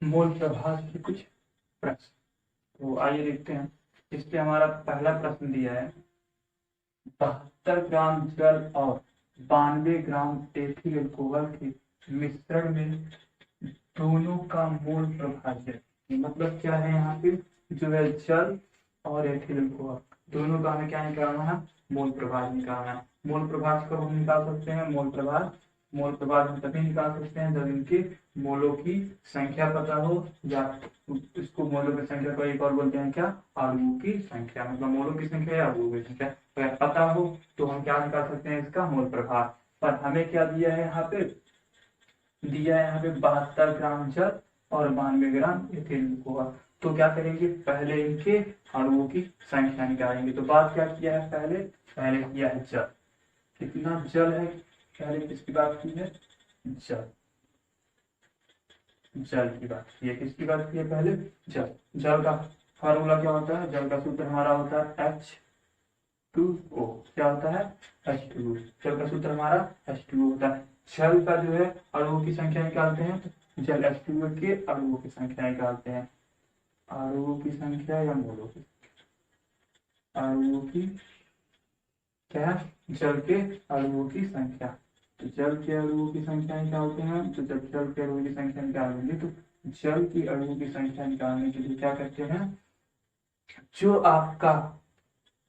मोल प्रभाव के कुछ प्रश्न। तो आइए देखते हैं। इस पे हमारा पहला प्रश्न दिया है, 72 ग्राम जल और 92 ग्राम एथिल अल्कोहल के मिश्रण में दोनों का मोल प्रभाव। मतलब क्या है, यहाँ पे जो है जल और एथिल अल्कोहल दोनों का हमें क्या निकालना है, मोल प्रभाव निकालना है। मोल प्रभाव कब हम निकाल सकते हैं, मोल प्रभाव हम तभी निकाल सकते हैं जब इनके मोलों की संख्या पता हो, या इसको मोलों की संख्या को एक और बोलते हैं क्या, अणुओं की संख्या। मतलब मोलों की संख्या या अणुओं की संख्या अगर पता हो तो हम क्या निकाल सकते हैं, इसका मोल प्रभाव। पर हमें क्या दिया है, यहाँ पे दिया है यहाँ पे 72 ग्राम जल और 92 ग्राम एथिल अल्कोहल। तो क्या करेंगे, पहले इनके अणुओं की संख्या निकालेंगे। तो बात क्या किया है, पहले किया है जल। कितना जल है, पहले किसकी बात की है, जल। जल की बात की है, किसकी बात की है, पहले जल। जल का फार्मूला क्या होता है, जल का सूत्र हमारा होता है H2O। क्या होता है, H2O। जल का सूत्र हमारा H2O होता है। जल का जो है अणुओं की संख्या निकालते हैं, तो जल H2O के अणुओं की संख्या निकालते हैं। अणुओं की संख्या या मोलों की, अणुओं की क्या, जल के अणुओं की संख्या। तो जल के अणुओं की संख्या निकालते हैं, तो जब जल के अणुओं की संख्या निकालेंगे तो जल की अणुओं की संख्या निकालने के लिए क्या करते हैं, जो आपका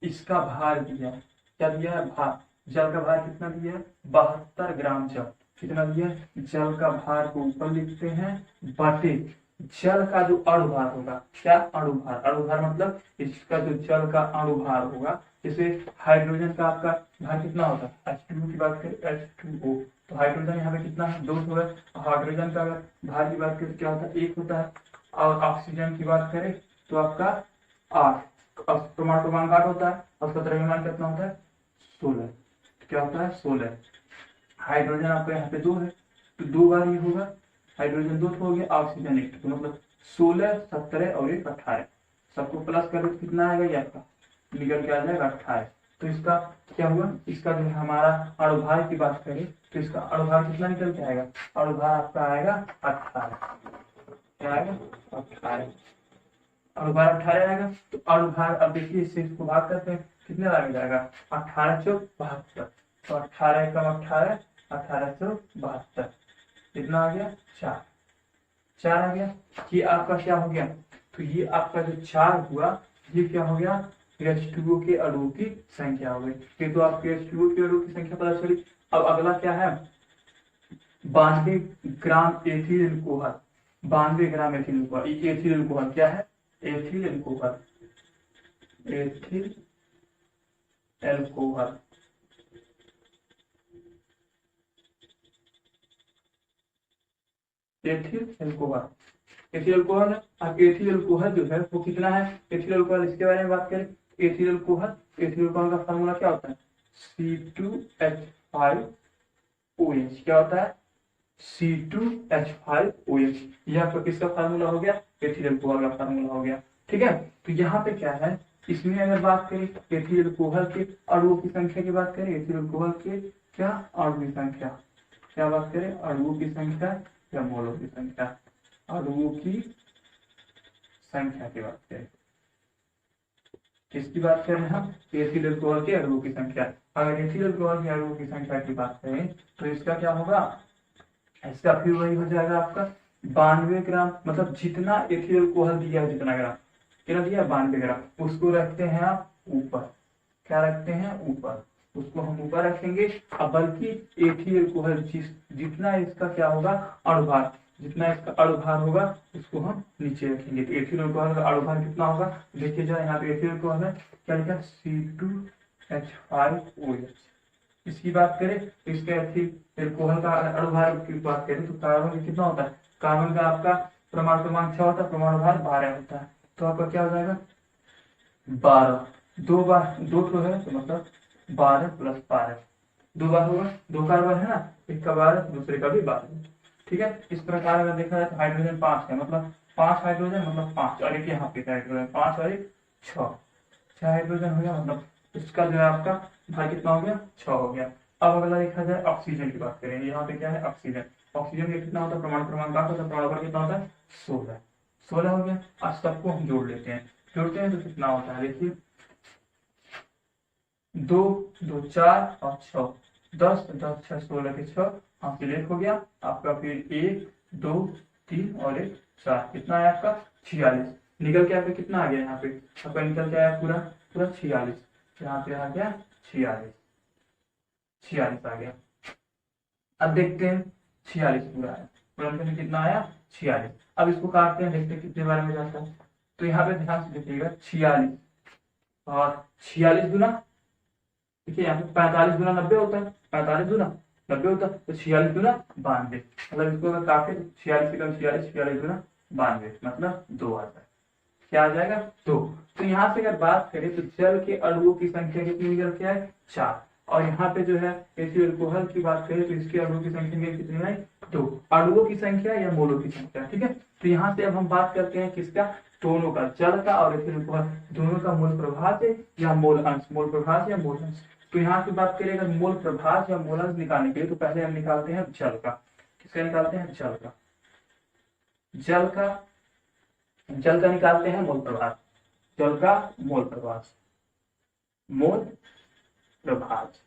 इसका भार दिया, क्या दिया है, भार। जल का भार कितना दिया है, 72 ग्राम जल। कितना दिया है, जल का भार को ऊपर लिखते हैं बटे जल का जो अणुभार होगा। क्या, अणुभार। अणुभार मतलब इसका जो जल का अणुभार होगा। जैसे हाइड्रोजन का आपका भार कितना होता है, H2O की बात करें, H2O, तो हाइड्रोजन यहाँ पे कितना है, 2 होगा। हाइड्रोजन का अगर भार की बात करें क्या होता है, 1 होता है। और ऑक्सीजन की बात करें तो आपका 8। प्रमाण क्रमांक 8 होता है और उसका द्रव्यमान कितना होता है, 16। क्या होता है, 16। हाइड्रोजन आपका यहाँ पे 2 है, तो 2 बार ये होगा। हाइड्रोजन 2 हो गया, ऑक्सीजन 1, तो मतलब 16, 17 और 1 18। सबको प्लस कर दो, कितना आएगा ये आपका, निकल के आ जाएगा 28। तो इसका क्या हुआ, इसका जो है हमारा अणुभार की बात करें तो इसका अणुभार कितना निकल के आएगा, अणुभार आपका आएगा 18। क्या आएगा, 18। अणुभार 18 आएगा। तो अणुभार, अब देखिए इससे इसको भाग करते हैं, कितने लग जाएगा, 18 चौक 72। तो 18 कम 18, 18 चौक 72, कितना आ गया, 4। 4 आ गया। ये आपका क्या हो गया, तो ये आपका जो 4 हुआ, ये क्या हो गया, H2O के अणुओं की संख्या हो गई। ये तो आपके H2O के अणुओं की संख्या पता चली। अब अगला क्या है, 92 ग्राम एथिल अल्कोहल। 92 ग्राम एथिल अल्कोहल, एथिल अल्कोहल क्या है, ethyl alcohol, ethyl alcohol. Ethyl alcohol, ethyl alcohol है। अब एथिल अल्कोहल जो है वो कितना है, एथिल अल्कोहल, इसके बारे में बात करें। एथिल अल्कोहल, एथिल अल्कोहल का फार्मूला क्या होता है, C2H5OH। क्या होता है, C2H5OH। ये आपका किसका फार्मूला हो गया, एथिल अल्कोहल का फार्मूला हो गया। ठीक है, तो यहाँ पे क्या है, इसमें अगर बात करें एथिल अल्कोहल के अणुओं की संख्या की बात करें, एथिल अल्कोहल के क्या, अणु की संख्या। क्या बात करें, अणुओं की संख्या या मोलों की संख्या, अणुओं की संख्या की बात करें, किसकी बात करें हम, एथिल अल्कोहल के अणुओं की संख्या। अगर एथिल अल्कोहल के अणुओं की संख्या की बात करें तो इसका क्या होगा, इसका फिर वही हो जाएगा आपका 92 ग्राम। मतलब जितना एथिल अल्कोहल दिया है, जितना ग्राम, कितना दिया, 92 ग्राम, उसको रखते हैं आप ऊपर। क्या रखते हैं, ऊपर, उसको हम ऊपर रखेंगे। अब बल्कि एथिल अल्कोहल जितना इसका क्या होगा, अणुभार, जितना इसका अणुभार होगा उसको हम नीचे रखेंगे। तो एथिल अल्कोहल का अणुभार कितना होगा, देखिए जरा यहाँ पे एथिल अल्कोहल है, क्या लिखा, C2H5OH। इसकी बात करें तो इसका एथिल अल्कोहल का अणुभार की बात करें तो कार्बन कितना होता है, कार्बन का आपका परमाणु क्रमांक 6 होता है, परमाणु भार 12 होता है। तो आपका क्या हो जाएगा, 12। 2 बार 2 तो है, तो मतलब 12 + 12, 2 बार होगा, 2 कार्बन है ना, एक का 12, दूसरे का भी 12। ठीक है, इस प्रकार अगर देखा जाए तो हाइड्रोजन 5 है, मतलब 5 हाइड्रोजन मतलब 5, और एक यहाँ पे हाइड्रोजन 5 और 1 6, 6 हाइड्रोजन हो गया। मतलब इसका जो है आपका भार कितना हो गया, 6 हो गया। अब अगला देखा जाए ऑक्सीजन की बात करें, यहाँ पे क्या है, ऑक्सीजन। ऑक्सीजन का कितना होता है, परमाणु क्रमांक होता है, परमाणु कितना होता है 16। 16 हो गया। अब सबको हम जोड़ लेते हैं, जोड़ते हैं तो कितना होता है देखिए, 2 2 4 और 6, 10 10 6 16 के 6, हाँ सिलेक्ट हो गया आपका। फिर 1 2 3 और 1 4, कितना आया आपका 46। निकल के आपका कितना आ गया यहाँ पे, आपका निकल के आया पूरा पूरा 46, यहाँ पे आ गया 46, 46 आ गया। अब देखते हैं 46 पूरा आया, पूरा में कितना आया 46। अब इसको काटते हैं, देखते हैं कितने बार में जाता है। तो यहाँ पे ध्यान से देखिएगा 46 और 46 गुना, देखिए यहाँ पे 45 गुना 90 होता है, 45 गुना 90 होता है, तो 46 गुना 92, मतलब इसको अगर काटे तो 46 से कम 46, 46 गुना 92, मतलब 2 आता है। क्या आ जाएगा 2। तो यहाँ से अगर बात करें तो जल के अणुओं की संख्या कितनी निकल के आए 4, और यहाँ पे जो है एथिल अल्कोहल की बात करें तो इसके अणुओं की संख्या कितनी आई 2। अणुओं की संख्या या मोलों की संख्या, ठीक है। तो यहाँ से अब हम बात करते हैं किसका, दोनों का, जल का और एथिल अल्कोहल दोनों का मोल प्रभाज या मोल अंश, मोल प्रभाज या मोल अंश। तो यहाँ से बात करें अगर मोल प्रभाज या मोल अंश निकालने के लिए तो पहले हम निकालते हैं जल का। किसका निकालते हैं, जल का। जल का निकालते हैं मोल प्रभाज, जल का मोल प्रभाज, मोल प्रभाज।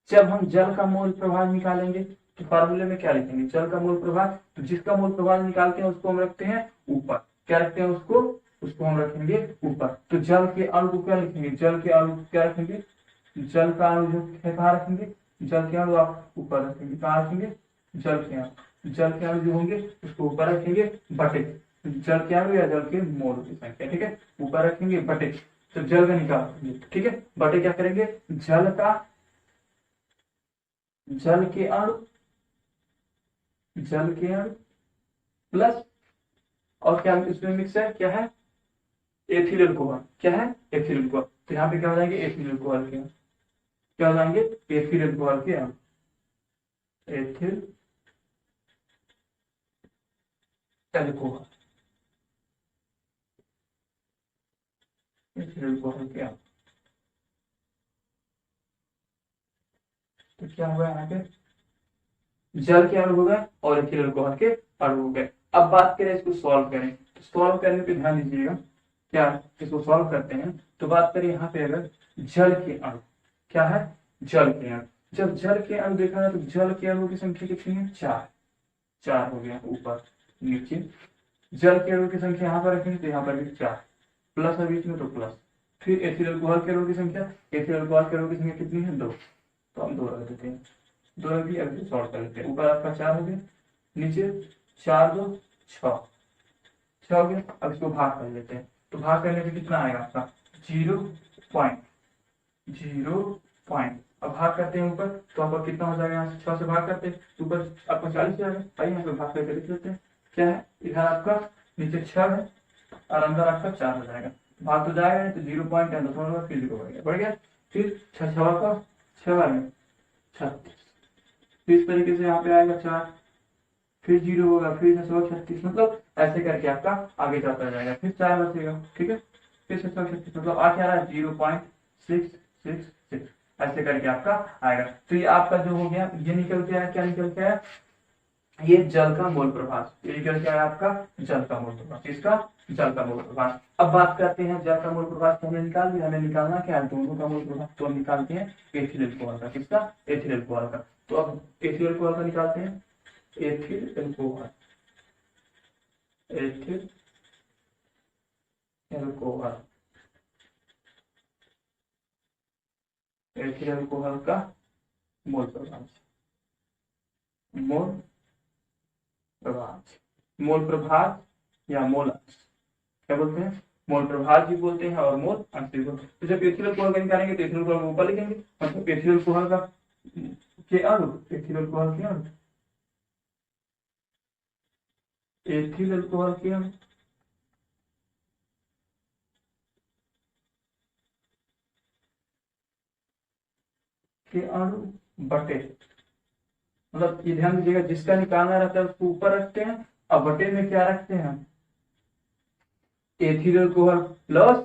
जब हम जल का मोल प्रभाज निकालेंगे तो फार्मूले में क्या लिखेंगे, जल का मोल प्रभाज, तो जिसका मोल प्रभाज निकालते हैं उसको हम रखते हैं ऊपर, क्या रखते हैं उसको हम रखेंगे ऊपर। तो जल के अणु को क्या लिखेंगे, जल के अणु क्या रखेंगे, जल का अणु जो है कहाँ रखेंगे, जल के अणु आप ऊपर रखेंगे, कहाँ रखेंगे, जल के अणु, जल के अणु जो होंगे उसको ऊपर रखेंगे बटे, जल के अणु या जल के मोल की संख्या, ठीक है, ऊपर रखेंगे बटे। तो जल का निकालेंगे, ठीक है, बटे क्या करेंगे, जल के अणु, जल के अणु प्लस, और क्या इसमें मिक्स है, क्या है, एथिल अल्कोहल, क्या है, एथिल अल्कोहल। तो यहाँ पे क्या हो जाएंगे, एथिल अल्कोहल के, क्या हो जाएंगे, एथिल अल्कोहल के अणु, एथिल अल्कोहल, एथिल अल्कोहल के अणु। तो क्या हुआ यहाँ पे, जल के अणु हो गए और एथिल अल्कोहल के अणु हो गए। अब बात करें इसको सॉल्व करें, तो सॉल्व करने पे ध्यान दीजिएगा, क्या इसको सॉल्व करते हैं तो बात करें यहाँ पे अगर जल के अणु, क्या है, जल के अणु। जब जल के अणु देखा जाए तो जल के अणु की संख्या कितनी है, 4, 4 हो गया ऊपर नीचे। जल के अणु की संख्या यहाँ पर रखेंगे तो यहाँ पर भी 4, प्लस है बीच में तो प्लस। फिर एथिल अल्कोहल के अणु की संख्या, एथिल अल्कोहल के अणु की संख्या कितनी है 2, तो हम 2 रख देते हैं, 2 रख दिया। अब सॉल्व कर लेते हैं, ऊपर आपका 4 हो गया, नीचे 4 2 6, 6 हो गया। अब इसको भाग कर लेते हैं, तो भाग करने पे कितना आएगा आपका 0.0. अब भाग करते हैं ऊपर तो आपका कितना हो जाएगा, यहाँ से 6 से भाग करते हैं तो ऊपर आपका 40 जाएगा। आइए यहाँ पे भाग करके लिख लेते हैं, क्या है, इधर आपका नीचे 6 है और अंदर आपका 4 हो जाएगा, भाग तो जाएगा नहीं तो 0.10 फिर 0 बढ़ गया। फिर 6 का 6 में 36, फिर इस तरीके से यहाँ पे आएगा 4, फिर 0 होगा, फिर 36, मतलब ऐसे करके आपका आगे जाता जाएगा, फिर 4 बचेगा, ठीक है, फिर 36, मतलब आ क्या रहा है 0.666, ऐसे करके आपका आएगा। तो ये आपका जो हो गया, ये निकल के आया, क्या निकल के आया, ये जल का मोल प्रभाव, ये निकल के आया आपका जल का मोल प्रभाव, इसका जल का मोल प्रभाव। अब बात करते हैं जल का मोल प्रभाव तो हमने निकाल दिया, हमें निकालना क्या है, दोनों का मोल प्रभाव, तो हम निकालते हैं एथिल अल्कोहल का, किसका, एथिल अल्कोहल का। तो अब एथिल अल्कोहल का निकालते हैं, ethyl alcohol, ethyl alcohol, ethyl alcohol का मोल प्रभाव, मोल प्रभाज, मोल प्रभाज या मोल अंश, क्या बोलते हैं, मोल प्रभाज भी बोलते हैं और मोल अंश भी बोलते हैं। तो जब एथिल अल्कोहल का निकालेंगे तो एथिल अल्कोहल को ऊपर लिखेंगे, मतलब एथिल अल्कोहल का के अणु, एथिल अल्कोहल के अणु, एथिल अल्कोहल के अणु के अणु बटे, मतलब ये ध्यान दीजिएगा, जिसका निकालना रहता है उसको ऊपर रखते हैं और बटे में क्या रखते हैं, एथिल अल्कोहल प्लस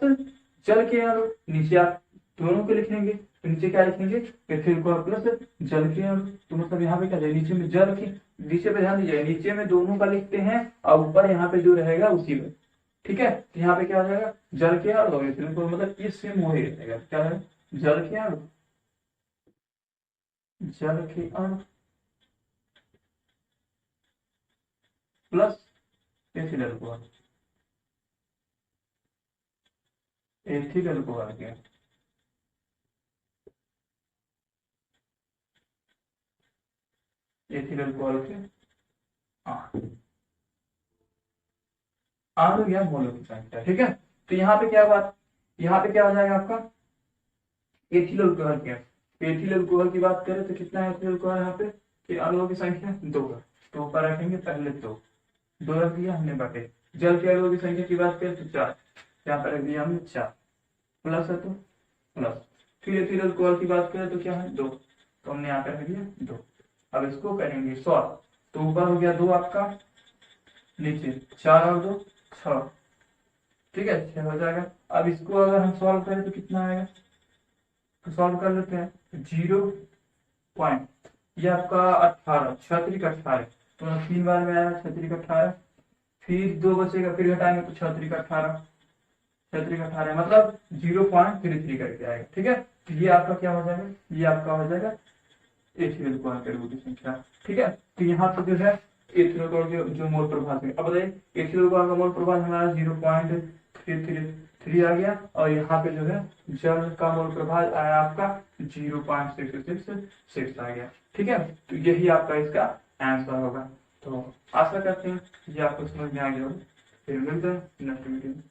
जल के अणु, नीचे आप दोनों को लिखेंगे, तो नीचे क्या लिखेंगे, एथिल अल्कोहल प्लस जल के, तो मतलब यहाँ पे क्या है, नीचे में जल के, नीचे पे ध्यान दीजिए, नीचे में दोनों का लिखते हैं और ऊपर यहाँ पे जो रहेगा उसी में, ठीक है। तो यहाँ पे क्या हो जाएगा, जल के और एथिल अल्कोहल, मतलब ये सेम वही रहेगा, क्या है, जल के और, जल के और plus ethyl alcohol, ethyl alcohol के, एथिल अल्कोहल के आठ हो गया मोलों की संख्या, ठीक है। तो यहाँ पे क्या बात, यहाँ पे क्या हो जाएगा आपका एथिल अल्कोहल के, एथिल अल्कोहल की बात करें तो कितना है एथिल अल्कोहल यहाँ पे, कि अणुओं की संख्या 2 है, तो ऊपर रखेंगे पहले 2 रख दिया हमने बटे, जल के अणुओं की संख्या की बात करें तो 4, यहाँ पर रख दिया हमने 4, प्लस है तो प्लस, फिर एथिल अल्कोहल की बात करें तो क्या है 2, तो हमने यहाँ पे रख दिया 2। अब इसको करेंगे सॉल्व, तो ऊपर हो गया 2 आपका, नीचे 4 और 2 6, ठीक है 6 हो जाएगा। अब इसको अगर हम सॉल्व करें तो कितना आएगा, तो सॉल्व कर लेते हैं, 0 पॉइंट, ये आपका 18, 6 का 18, तो 3 बार में आया 6 का 18, फिर 2 बचेगा, फिर घटाएंगे तो 6 का 18, 6 का 18 मतलब 0.33 करके आएगा, ठीक है। तो ये आपका क्या हो जाएगा, ये आपका हो जाएगा एथिल अल्कोहल के अणुओं की संख्या, ठीक है। तो यहाँ पर जो है एथिल अल्कोहल के जो मोल प्रभाव है, अब बताइए एथिल अल्कोहल का मोल प्रभाव हमारा 0.333 आ गया, और यहाँ पे जो है जल का मोल प्रभाव आया आपका 0.666 आ गया, ठीक है। तो यही आपका इसका आंसर होगा। तो आशा करते हैं ये आपको समझ में आ गया होगा, फिर मिलते हैं नेक्स्ट वीडियो में।